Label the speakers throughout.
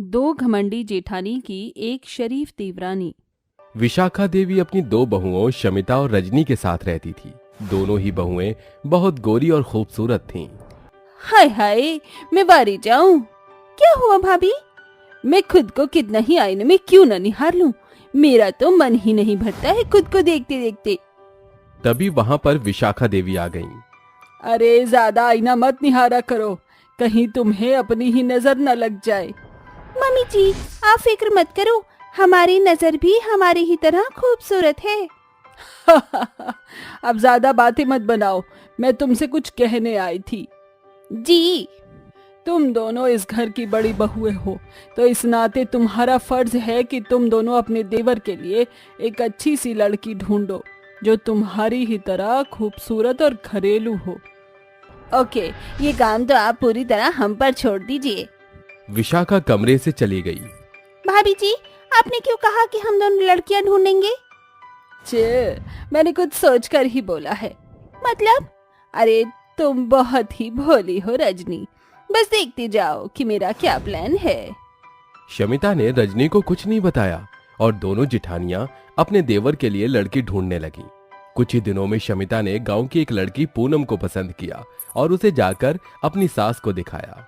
Speaker 1: दो घमंडी जेठानी की एक शरीफ देवरानी।
Speaker 2: विशाखा देवी अपनी दो बहुओं शमिता और रजनी के साथ रहती थी। दोनों ही बहुएं बहुत गोरी और खूबसूरत थीं।
Speaker 1: हाय हाय, मैं बारी जाऊं। क्या हुआ भाभी? मैं खुद को कितना ही आईने में क्यों न निहार लूं। मेरा तो मन ही नहीं भरता है खुद को देखते देखते।
Speaker 2: तभी वहां पर विशाखा देवी आ गईं।
Speaker 1: अरे ज्यादा आईना मत निहारा करो, कहीं तुम्हें अपनी ही नजर न लग जाए। मम्मी जी, आप फिक्र मत करो, हमारी नजर भी हमारी ही तरह खूबसूरत है। अब ज्यादा बातें मत बनाओ, मैं तुमसे कुछ कहने आई थी। जी। तुम दोनों इस घर की बड़ी बहुएं हो, तो इस नाते तुम्हारा फर्ज है कि तुम दोनों अपने देवर के लिए एक अच्छी सी लड़की ढूंढो जो तुम्हारी ही तरह खूबसूरत और घरेलू हो। ओके, ये काम तो आप पूरी तरह हम पर छोड़ दीजिए।
Speaker 2: विशाखा कमरे से चली गई।
Speaker 1: भाभी जी, आपने क्यों कहा कि हम दोनों लड़कियां ढूंढेंगे? मैंने कुछ सोचकर ही बोला है। मतलब? अरे तुम बहुत ही भोली हो रजनी, बस देखते जाओ कि मेरा क्या प्लान है।
Speaker 2: शमिता ने रजनी को कुछ नहीं बताया और दोनों जिठानियां अपने देवर के लिए लड़की ढूंढने लगी। कुछ ही दिनों में शमिता ने गांव की एक लड़की पूनम को पसंद किया और उसे जाकर अपनी सास को दिखाया।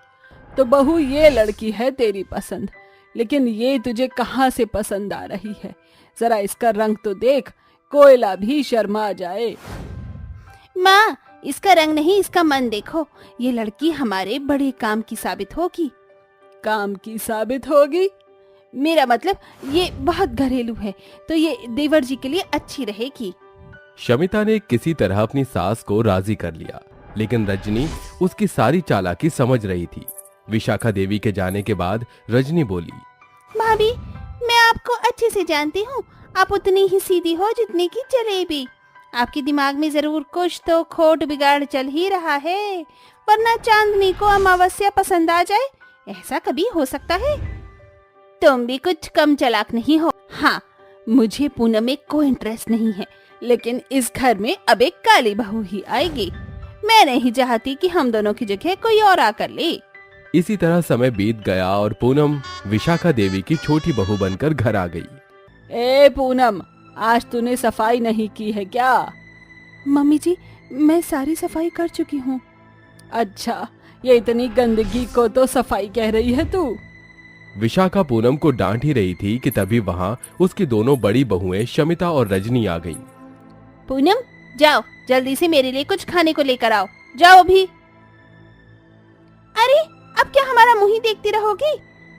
Speaker 1: तो बहू, ये लड़की है तेरी पसंद, लेकिन ये तुझे कहाँ से पसंद आ रही है? जरा इसका रंग तो देख, कोयला भी शर्मा जाए। माँ, इसका रंग नहीं, इसका मन देखो। ये लड़की हमारे बड़े काम की साबित होगी। काम की साबित होगी? मेरा मतलब ये बहुत घरेलू है, तो ये देवर जी के लिए अच्छी रहेगी।
Speaker 2: शमिता ने किसी तरह अपनी सास को राजी कर लिया, लेकिन रजनी उसकी सारी चालाकी समझ रही थी। विशाखा देवी के जाने के बाद रजनी बोली,
Speaker 1: भाभी, मैं आपको अच्छे से जानती हूँ, आप उतनी ही सीधी हो जितनी की जलेबी। आपके दिमाग में जरूर कुछ तो खोट बिगाड़ चल ही रहा है, वरना चांदनी को अमावस्या पसंद आ जाए, ऐसा कभी हो सकता है? तुम भी कुछ कम चालाक नहीं हो। हाँ, मुझे पूनम में कोई इंटरेस्ट नहीं है, लेकिन इस घर में अब एक काली बहू ही आएगी। मैं नहीं चाहती कि हम दोनों की जगह कोई और आकर ले।
Speaker 2: इसी तरह समय बीत गया और पूनम विशाखा देवी की छोटी बहू बनकर घर आ गई।
Speaker 1: ए पूनम, आज तूने सफाई नहीं की है क्या? मम्मी जी, मैं सारी सफाई कर चुकी हूँ। अच्छा, ये इतनी गंदगी को तो सफाई कह रही है तू?
Speaker 2: विशाखा पूनम को डांट ही रही थी कि तभी वहां उसकी दोनों बड़ी बहुएं शमिता और रजनी आ गईं।
Speaker 1: पूनम, जाओ जल्दी से मेरे लिए कुछ खाने को लेकर आओ, जाओ अभी। अरे, अब क्या हमारा मुंह ही देखती रहोगी?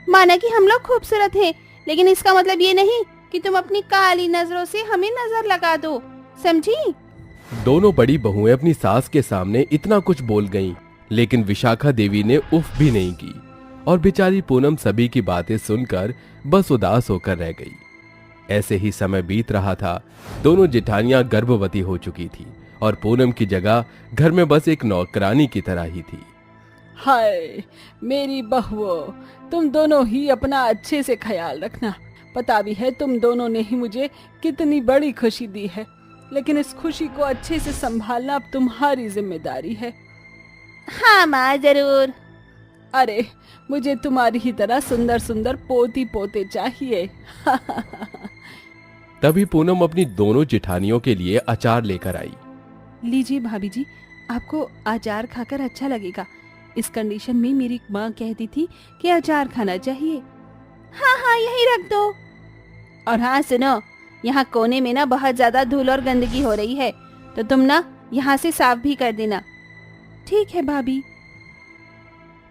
Speaker 1: माना कि हम लोग खूबसूरत हैं, लेकिन इसका मतलब ये नहीं कि तुम अपनी काली नजरों से हमें नजर लगा दो, समझी?
Speaker 2: दोनों बड़ी बहुएं अपनी सास के सामने इतना कुछ बोल गईं, लेकिन विशाखा देवी ने उफ भी नहीं की और बेचारी पूनम सभी की बातें सुनकर बस उदास होकर रह गई। ऐसे ही समय बीत रहा था। दोनों जेठानियां गर्भवती हो चुकी थी और पूनम की जगह घर में बस एक नौकरानी की तरह ही थी।
Speaker 1: हाय मेरी बहुओं, तुम दोनों ही अपना अच्छे से ख्याल रखना। पता भी है तुम दोनों ने ही मुझे कितनी बड़ी खुशी दी है, लेकिन इस खुशी को अच्छे से संभालना अब तुम्हारी जिम्मेदारी है। हाँ माँ, जरूर। अरे, मुझे तुम्हारी ही तरह सुंदर सुंदर पोती पोते चाहिए।
Speaker 2: तभी पूनम अपनी दोनों जेठानियों के लिए अचार लेकर आई।
Speaker 1: लीजिए भाभी जी, आपको अचार खाकर अच्छा लगेगा। इस कंडीशन में मेरी माँ कहती थी कि अचार खाना चाहिए। हाँ हाँ, यही रख दो। और हाँ सुनो, यहाँ कोने में ना बहुत ज्यादा धूल और गंदगी हो रही है, तो तुम ना यहाँ से साफ भी कर देना। ठीक है भाभी।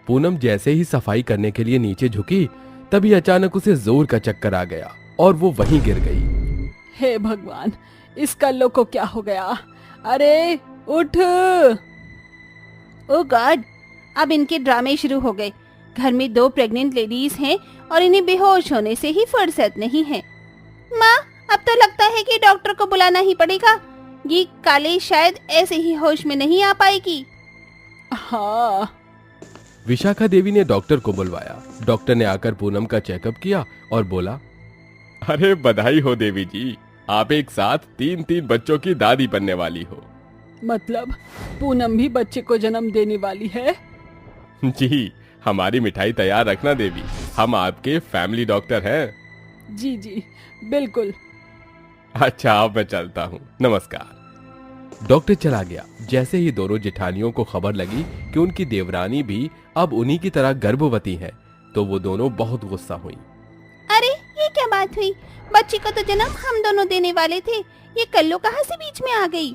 Speaker 2: पूनम जैसे ही सफाई करने के लिए नीचे झुकी, तभी अचानक उसे जोर का चक्कर आ गया और वो वहीं गिर गई।
Speaker 1: हे भगवान, इस कल्लो को क्या हो गया? अरे उठ। ओ गॉड, अब इनके ड्रामे शुरू हो गए। घर में 2 प्रेग्नेंट लेडीज हैं और इन्हें बेहोश होने से ही फुर्सत नहीं है। माँ, अब तो लगता है कि डॉक्टर को बुलाना ही पड़ेगा। ये काले शायद ऐसे ही होश में नहीं आ पाएगी। हाँ।
Speaker 2: विशाखा देवी ने डॉक्टर को बुलवाया। डॉक्टर ने आकर पूनम का चेकअप किया और बोला, अरे बधाई हो देवी जी, आप एक साथ 3 बच्चों की दादी बनने वाली हो।
Speaker 1: मतलब पूनम भी बच्चे को जन्म देने वाली है?
Speaker 2: जी, हमारी मिठाई तैयार रखना देवी। हम आपके फैमिली डॉक्टर हैं।
Speaker 3: जी जी बिल्कुल।
Speaker 2: अच्छा, अब मैं चलता हूँ, नमस्कार। डॉक्टर चला गया। जैसे ही दोनों जेठानियों को खबर लगी कि उनकी देवरानी भी अब उन्हीं की तरह गर्भवती है, तो वो दोनों बहुत गुस्सा हुई।
Speaker 1: अरे ये क्या बात हुई? बच्ची को तो जन्म हम दोनों देने वाले थे, ये कल्लू कहाँ से बीच में आ गई?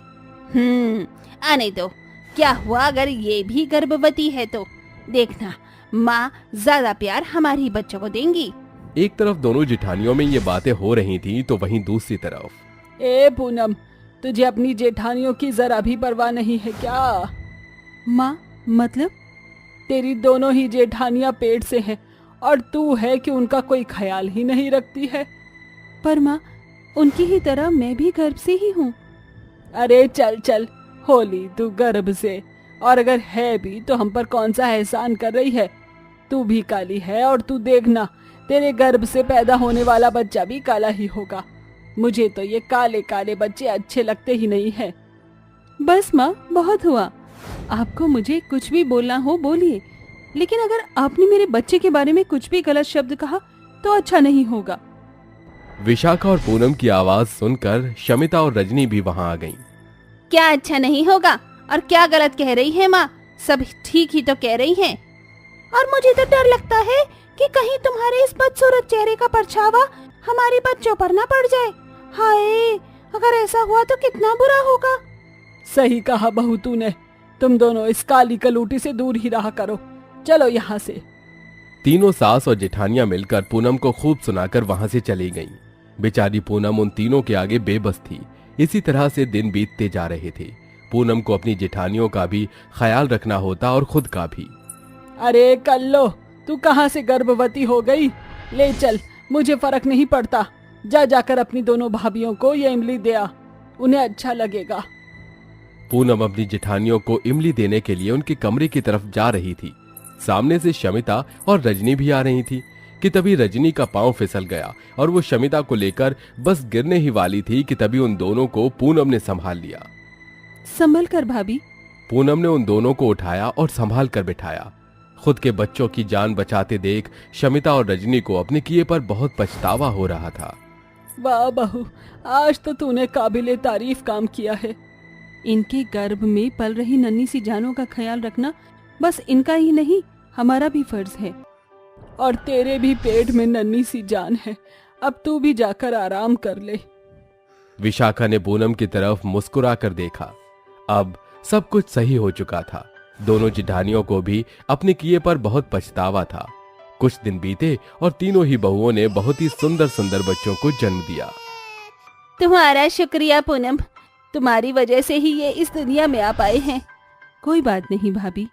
Speaker 1: आने दो। क्या हुआ अगर ये भी गर्भवती है तो देखना, माँ ज्यादा प्यार हमारे बच्चों को देंगी।
Speaker 2: एक तरफ दोनों जेठानियों में ये बातें हो रही थी, तो वहीं दूसरी तरफ
Speaker 3: ए पूनम, तुझे अपनी जेठानियों की जरा भी परवाह नहीं है क्या?
Speaker 1: माँ मतलब?
Speaker 3: तेरी दोनों ही जेठानियां पेट से हैं और तू है कि उनका कोई ख्याल ही नहीं रखती है।
Speaker 1: पर माँ, उनकी ही तरह मैं भी गर्भ से ही हूँ।
Speaker 3: अरे चल चल, होली तू गर्भ से, और अगर है भी तो हम पर कौन सा एहसान कर रही है? तू भी काली है और तू देखना, तेरे गर्भ से पैदा होने वाला बच्चा भी काला ही होगा। मुझे तो ये काले काले बच्चे अच्छे लगते ही नहीं है।
Speaker 1: बस माँ, बहुत हुआ। आपको मुझे कुछ भी बोलना हो बोलिए, लेकिन अगर आपने मेरे बच्चे के बारे में कुछ भी गलत शब्द कहा तो अच्छा नहीं होगा।
Speaker 2: विशाखा और पूनम की आवाज सुनकर शमिता और रजनी भी वहां आ गईं।
Speaker 1: क्या अच्छा नहीं होगा और क्या गलत कह रही है माँ? सब ठीक ही तो कह रही हैं। और मुझे तो डर लगता है कि कहीं तुम्हारे इस बदसूरत चेहरे का परछावा हमारे बच्चों पर ना पड़ जाए। हाय, अगर ऐसा हुआ तो कितना बुरा होगा।
Speaker 3: सही कहा बहू तूने, तुम दोनों इस काली कलूटी से दूर ही रहा करो। चलो यहाँ से।
Speaker 2: तीनों सास और जेठानियां मिलकर पूनम को खूब सुनाकर वहां से चली गईं। बेचारी पूनम उन तीनों के आगे बेबस थी। इसी तरह से दिन बीतते जा रहे थे। पूनम को अपनी जेठानियों का भी ख्याल रखना होता और खुद का भी।
Speaker 3: अरे कल्लो, तू कहाँ से गर्भवती हो गई? ले चल, मुझे फर्क नहीं पड़ता। जा जाकर अपनी दोनों भाभियों को ये इमली दे आ, उन्हें अच्छा लगेगा।
Speaker 2: पूनम अपनी जेठानियों को इमली देने के लिए उनके कमरे की तरफ जा रही थी। सामने से शमिता और रजनी भी आ रही थी कि तभी रजनी का पांव फिसल गया और वो शमिता को लेकर बस गिरने ही वाली थी कि तभी उन दोनों को पूनम ने संभाल लिया।
Speaker 1: संभल कर भाभी।
Speaker 2: पूनम ने उन दोनों को उठाया और संभाल कर बिठाया। खुद के बच्चों की जान बचाते देख शमिता और रजनी को अपने किए पर बहुत पछतावा हो रहा था।
Speaker 3: वाह बहू, आज तो तूने काबिले तारीफ काम किया है।
Speaker 1: इनके गर्भ में पल रही नन्ही सी जानों का ख्याल रखना बस इनका ही नहीं, हमारा भी फर्ज है।
Speaker 3: और तेरे भी पेट में नन्ही सी जान है, अब तू भी जाकर आराम कर ले।
Speaker 2: विशाखा ने पूनम की तरफ मुस्कुरा कर देखा। अब सब कुछ सही हो चुका था। दोनों जेठानियों को भी अपने किए पर बहुत पछतावा था। कुछ दिन बीते और तीनों ही बहुओं ने बहुत ही सुंदर सुंदर बच्चों को जन्म दिया।
Speaker 1: तुम्हारा शुक्रिया पूनम, तुम्हारी वजह से ही ये इस दुनिया में आ पाए हैं। कोई बात नहीं भाभी,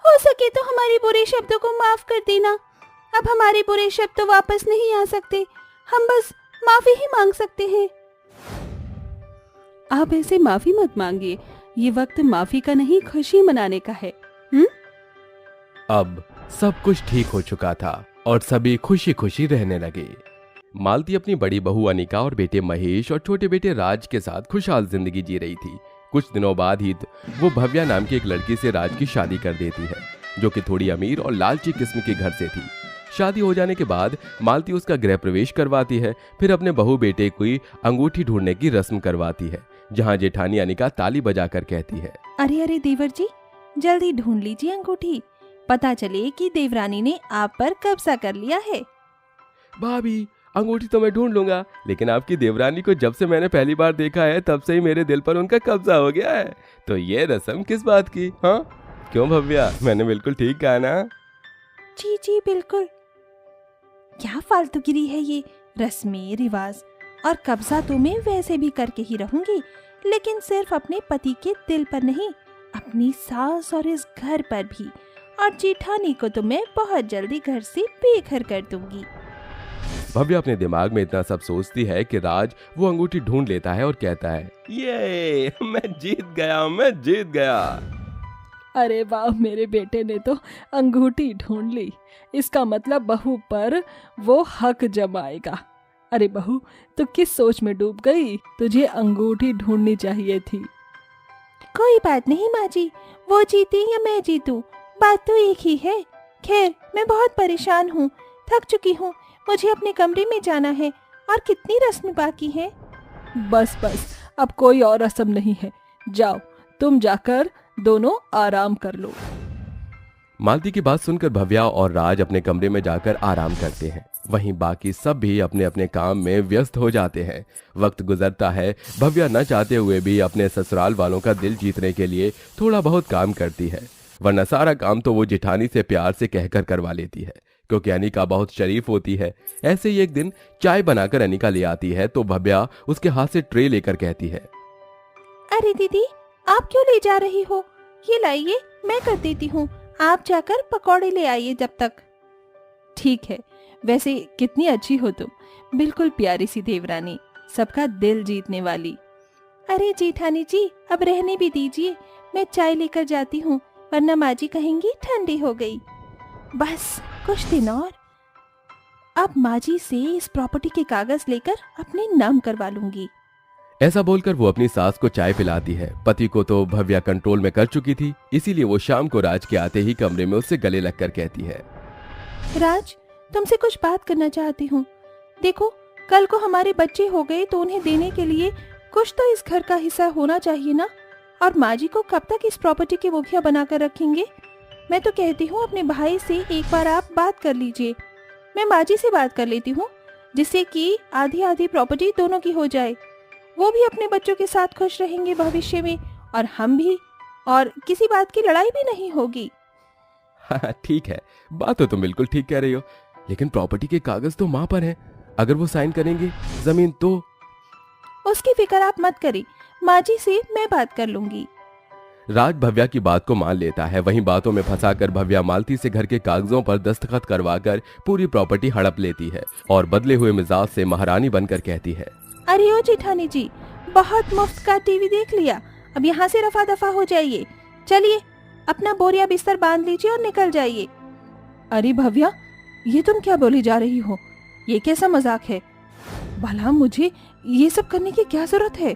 Speaker 1: हो सके तो हमारे बुरे शब्दों को माफ कर देना। अब हमारे बुरे शब्द तो वापस नहीं आ सकते, हम बस माफी ही मांग सकते हैं। आप ऐसे माफी मत मांगिए, ये वक्त माफी का नहीं, खुशी मनाने का है।
Speaker 2: अब सब कुछ ठीक हो चुका था और सभी खुशी खुशी रहने लगे। मालती अपनी बड़ी बहू अनिका और बेटे महेश और छोटे बेटे राज के साथ खुशहाल जिंदगी जी रही थी। कुछ दिनों बाद ही वो भव्या नाम की एक लड़की से राज की शादी कर देती है, जो कि थोड़ी अमीर और लालची किस्म के घर से थी। शादी हो जाने के बाद मालती उसका गृह प्रवेश करवाती है, फिर अपने बहू बेटे की अंगूठी ढूंढने की रस्म करवाती है, जहाँ जेठानी अनिका ताली बजाकर कहती है,
Speaker 1: अरे अरे देवर जी, जल्दी ढूंढ लीजिए अंगूठी, पता चले कि देवरानी ने आप पर कब्जा कर लिया है।
Speaker 2: भाभी, अंगूठी तो मैं ढूंढ लूंगा, लेकिन आपकी देवरानी को जब से मैंने पहली बार देखा है तब से ही मेरे दिल पर उनका कब्जा हो गया है। तो ये रस्म किस बात की? हाँ क्यों भव्या, मैंने बिल्कुल ठीक कहा ना?
Speaker 1: जी जी बिल्कुल। क्या फालतूगिरी है ये, रस्में रिवाज और कब्जा तो मैं वैसे भी करके ही रहूंगी, लेकिन सिर्फ अपने पति के दिल पर नहीं, अपनी सास और इस घर पर भी। और जेठानी को तो मैं बहुत जल्दी घर से बेघर कर दूंगी।
Speaker 2: भव्या अपने दिमाग में इतना सब सोचती है कि राज वो अंगूठी ढूंढ लेता है और कहता है, ये मैं जीत गया।
Speaker 3: अरे वाह, मेरे बेटे ने तो अंगूठी ढूंढ ली, इसका मतलब बहू पर वो हक जमाएगा। अरे बहू, तू किस सोच में डूब गई? तुझे अंगूठी ढूंढनी चाहिए थी।
Speaker 1: कोई बात नहीं माँ जी, वो जीते या मैं जीतूं, बात तो एक ही है। खैर, मैं बहुत परेशान हूँ, थक चुकी हूँ, मुझे अपने कमरे में जाना है। और कितनी रस्म बाकी है?
Speaker 3: बस बस, अब कोई और रस्म नहीं है। जाओ, तुम जाकर दोनों आराम कर लो।
Speaker 2: मालती की बात सुनकर भव्या और राज अपने कमरे में जाकर आराम करते हैं। वहीं बाकी सब भी अपने अपने काम में व्यस्त हो जाते हैं। वक्त गुजरता है, भव्या न चाहते हुए भी अपने ससुराल वालों का दिल जीतने के लिए थोड़ा बहुत काम करती है, वरना सारा काम तो वो जेठानी से प्यार से कहकर करवा लेती है, क्योंकि अनिका बहुत शरीफ होती है। ऐसे ही एक दिन चाय बनाकर अनिका ले आती है तो भव्या उसके हाथ से ट्रे लेकर कहती है,
Speaker 1: अरे दीदी, आप क्यों ले जा रही हो? ये लाइए, मैं कर देती हूँ। आप जाकर पकौड़े ले आइए जब तक।
Speaker 3: ठीक है, वैसे कितनी अच्छी हो तुम, बिल्कुल प्यारी सी देवरानी, सबका दिल जीतने वाली।
Speaker 1: अरे जेठानी जी, अब रहने भी दीजिए, मैं चाय लेकर जाती हूँ, वरना माँ जी कहेंगी ठंडी हो गई। बस कुछ दिन और, अब माँ जी से इस प्रॉपर्टी के कागज लेकर अपने नाम करवा लूंगी।
Speaker 2: ऐसा बोलकर वो अपनी सास को चाय पिलाती है। पति को तो भव्या कंट्रोल में कर चुकी थी, इसीलिए वो शाम को राज के आते ही कमरे में उससे गले लगकर कहती है,
Speaker 1: राज, तुमसे कुछ बात करना चाहती हूँ। देखो, कल को हमारे बच्चे हो गए तो उन्हें देने के लिए कुछ तो इस घर का हिस्सा होना चाहिए ना। और माँ जी को कब तक इस प्रॉपर्टी के मुखिया बनाकर रखेंगे? मैं तो कहती हूँ अपने भाई से एक बार आप बात कर लीजिए। मैं माँ जी से बात कर लेती हूँ, जिससे कि आधी आधी प्रॉपर्टी दोनों की हो जाए। वो भी अपने बच्चों के साथ खुश रहेंगे भविष्य में, और हम भी, और किसी बात की लड़ाई भी नहीं होगी।
Speaker 2: हाँ ठीक है, बात तो तुम बिल्कुल ठीक कह रही हो, लेकिन प्रॉपर्टी के कागज तो माँ पर हैं। अगर वो साइन करेंगे जमीन तो।
Speaker 1: उसकी फिक्र आप मत करें, माँ जी से मैं बात कर लूंगी।
Speaker 2: राज भव्या की बात को मान लेता है। वहीं बातों में फंसाकर भव्या मालती से घर के कागजों पर दस्तखत करवाकर पूरी प्रॉपर्टी हड़प लेती है और बदले हुए मिजाज से महारानी बनकर कहती है,
Speaker 1: अरे ओ जेठानी जी, बहुत मुफ्त का टीवी देख लिया, अब यहाँ से रफा दफा हो जाइए। चलिए, अपना बोरिया बिस्तर बांध लीजिए और निकल जाइए।
Speaker 3: अरे भव्या, ये तुम क्या बोली जा रही हो? ये कैसा मजाक है? भला मुझे ये सब करने की क्या जरूरत है?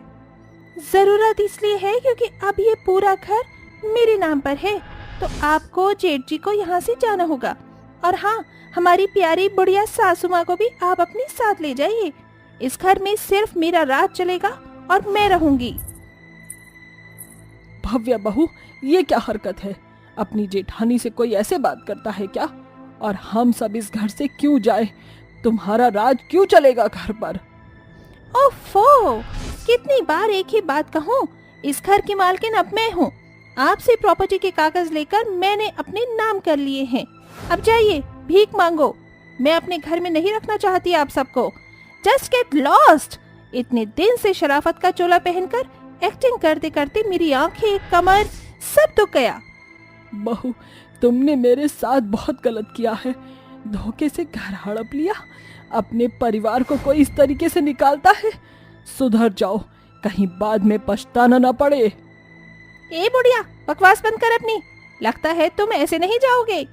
Speaker 1: जरूरत इसलिए है क्योंकि अब ये पूरा घर मेरे नाम पर है, तो आपको जेठ जी को यहाँ से जाना होगा। और हाँ, हमारी प्यारी बुढ़िया सासू माँ को भी आप अपने साथ ले जाइए। इस घर में सिर्फ मेरा राज चलेगा और मैं रहूंगी।
Speaker 3: भव्या बहू, ये क्या हरकत है? अपनी जेठानी से कोई ऐसे बात करता है क्या? और हम सब इस घर से क्यों जाए? तुम्हारा राज क्यों चलेगा घर पर?
Speaker 1: ओफो, कितनी बार एक ही बात कहूँ? इस घर की मालकिन अब मैं हूँ। आपसे प्रॉपर्टी के कागज लेकर मैंने अपने नाम कर लिए हैं। अब जाइए, भीख मांगो। मैं अपने घर में नहीं रखना चाहती आप सबको। Just get lost. इतने दिन से शराफत का चोला पहनकर एक्टिंग करते करते मेरी आंखें, कमर सब दुख गया।
Speaker 3: बहू, तुमने मेरे साथ बहुत गलत किया है। धोखे से घर हड़प लिया। अपने परिवार को कोई इस तरीके से निकालता है? सुधर जाओ, कहीं बाद में पछताना ना पड़े।
Speaker 1: ए बुढ़िया, बकवास बंद कर अपनी। लगता है तुम ऐसे नहीं जाओगे।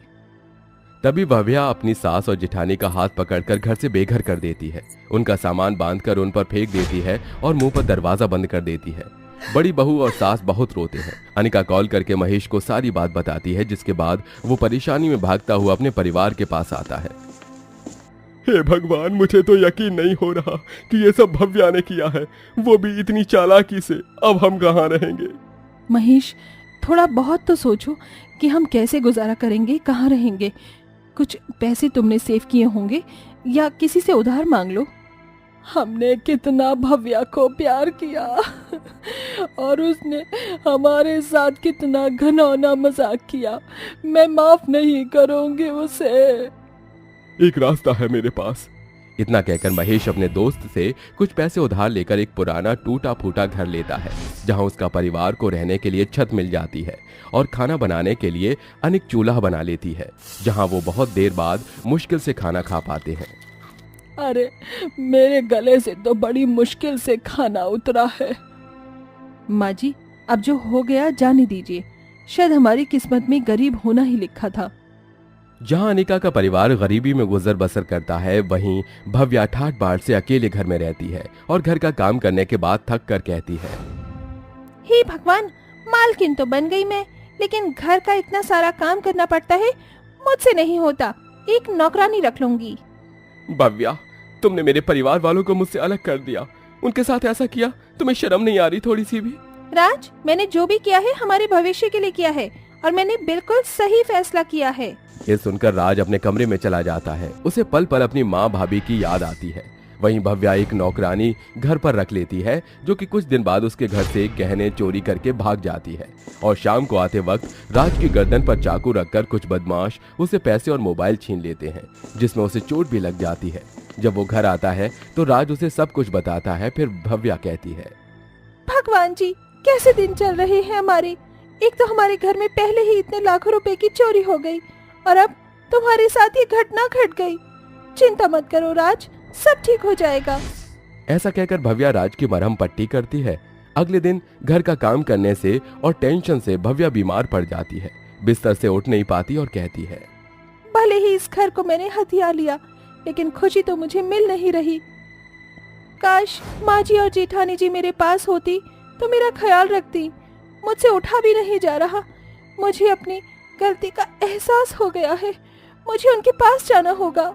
Speaker 2: तभी भव्या अपनी सास और जेठानी का हाथ पकड़कर घर से बेघर कर देती है। उनका सामान बांधकर उन पर फेंक देती है और मुंह पर दरवाजा बंद कर देती है। बड़ी बहू और सास बहुत रोते हैं। अनिका कॉल करके महेश को सारी बात बताती है, जिसके बाद वो परेशानी में भागता हुआ अपने परिवार के पास आता है।
Speaker 4: हे भगवान, मुझे तो यकीन नहीं हो रहा कि ये सब भव्या ने किया है, वो भी इतनी चालाकी से। अब हम कहाँ रहेंगे?
Speaker 3: महेश, थोड़ा बहुत तो सोचो कि हम कैसे गुजारा करेंगे, कहाँ रहेंगे। कुछ पैसे तुमने सेव किए होंगे या किसी से उधार मांग लो। हमने कितना भव्या को प्यार किया और उसने हमारे साथ कितना घिनौना मजाक किया। मैं माफ नहीं करूंगी उसे।
Speaker 4: एक रास्ता है मेरे पास।
Speaker 2: इतना कहकर महेश अपने दोस्त से कुछ पैसे उधार लेकर एक पुराना टूटा फूटा घर लेता है, जहां उसका परिवार को रहने के लिए छत मिल जाती है और खाना बनाने के लिए अनेक चूल्हा बना लेती है, जहां वो बहुत देर बाद मुश्किल से खाना खा पाते हैं।
Speaker 3: अरे, मेरे गले से तो बड़ी मुश्किल से खाना उतरा है। माँ जी, अब जो हो गया जाने दीजिए। शायद हमारी किस्मत में गरीब होना ही लिखा था।
Speaker 2: जहां अनिका का परिवार गरीबी में गुजर बसर करता है, वहीं भव्या ठाट बाट से अकेले घर में रहती है और घर का काम करने के बाद थक कर कहती है,
Speaker 1: हे भगवान, मालकिन तो बन गई मैं, लेकिन घर का इतना सारा काम करना पड़ता है, मुझसे नहीं होता। एक नौकरानी रख लूंगी।
Speaker 4: भव्या, तुमने मेरे परिवार वालों को मुझसे अलग कर दिया, उनके साथ ऐसा किया। तुम्हें शर्म नहीं आ रही थोड़ी सी भी?
Speaker 1: राज, मैंने जो भी किया है हमारे भविष्य के लिए किया है और मैंने बिल्कुल सही फैसला किया है।
Speaker 2: ये सुनकर राज अपने कमरे में चला जाता है। उसे पल पल अपनी माँ भाभी की याद आती है। वहीं भव्या एक नौकरानी घर पर रख लेती है, जो कि कुछ दिन बाद उसके घर से गहने चोरी करके भाग जाती है। और शाम को आते वक्त राज की गर्दन पर चाकू रखकर कुछ बदमाश उसे पैसे और मोबाइल छीन लेते हैं, जिसमें उसे चोट भी लग जाती है। जब वो घर आता है तो राज उसे सब कुछ बताता है। फिर भव्या कहती है,
Speaker 1: भगवान जी, कैसे दिन चल रहे हैं हमारे। एक तो हमारे घर में पहले ही इतने लाखों रुपए की चोरी हो गई और अब तुम्हारे साथ ये घटना घट गई। चिंता मत करो राज, सब ठीक हो जाएगा।
Speaker 2: ऐसा कहकर भव्या राज की मरहम पट्टी करती है। अगले दिन घर का काम करने से और टेंशन से भव्या बीमार पड़ जाती है। बिस्तर से उठ नहीं पाती और कहती है,
Speaker 1: भले ही इस घर को मैंने हथिया लिया, लेकिन खुशी तो मुझे मिल नहीं रही। काश माँ जी और जेठानी जी मेरे पास होती तो मेरा ख्याल रखती। मुझसे उठा भी नहीं जा रहा। मुझे अपनी गलती का एहसास हो गया है। मुझे उनके पास जाना होगा।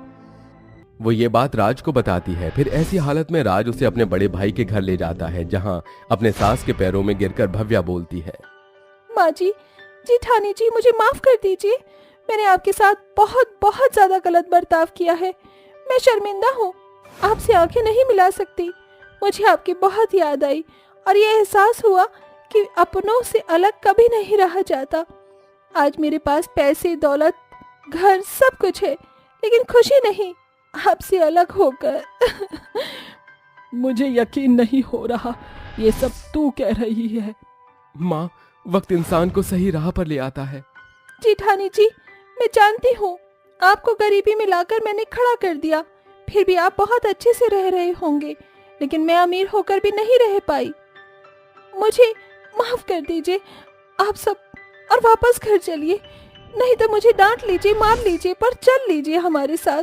Speaker 2: वो ये बात राज को बताती है। फिर ऐसी हालत में राज उसे अपने बड़े भाई के घर ले जाता है, जहाँ अपने सास के पैरों में गिरकर भव्या बोलती है,
Speaker 1: माँ जी, जेठानी जी, मुझे माफ कर दीजिए। मैंने आपके साथ बहुत बहुत ज्यादा गलत बर्ताव किया है। मैं शर्मिंदा हूँ, आपसे आंखें नहीं मिला सकती। मुझे आपकी बहुत याद आई और ये एहसास हुआ कि अपनों से अलग कभी नहीं रहा जाता। आज मेरे पास पैसे, दौलत, घर सब कुछ है, लेकिन खुशी नहीं, आपसे अलग होकर।
Speaker 3: मुझे यकीन नहीं हो रहा ये सब तू कह रही है।
Speaker 2: माँ, वक्त इंसान को सही राह पर ले आता है।
Speaker 1: जेठानी जी, मैं जानती हूँ आपको गरीबी में लाकर मैंने खड़ा कर दिया, फिर भी आप बहुत अच्छे से रह रहे होंगे, लेकिन मैं अमीर होकर भी नहीं रह पाई। मुझे माफ कर दीजिए आप सब और वापस घर चलिए, नहीं तो मुझे डांट लीजिए, मार लीजिए, पर चल लीजिए हमारे साथ।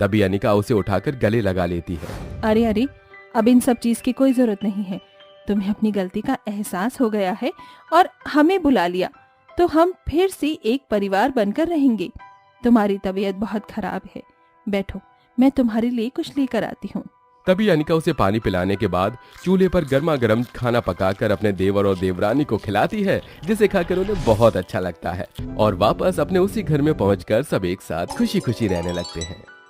Speaker 2: तभी अनिका उसे उठाकर गले लगा लेती है।
Speaker 1: अरे अरे, अब इन सब चीज की कोई जरूरत नहीं है। तुम्हें अपनी गलती का एहसास हो गया है और हमें बुला लिया, तो हम फिर से एक परिवार बनकर रहेंगे। तुम्हारी तबीयत बहुत खराब है, बैठो, मैं तुम्हारे लिए कुछ लेकर आती हूँ।
Speaker 2: तभी अनिका उसे पानी पिलाने के बाद चूल्हे पर गर्मा गर्म खाना पकाकर अपने देवर और देवरानी को खिलाती है, जिसे खाकर उन्हें बहुत अच्छा लगता है। और वापस अपने उसी घर में पहुंचकर सब एक साथ खुशी खुशी रहने लगते हैं।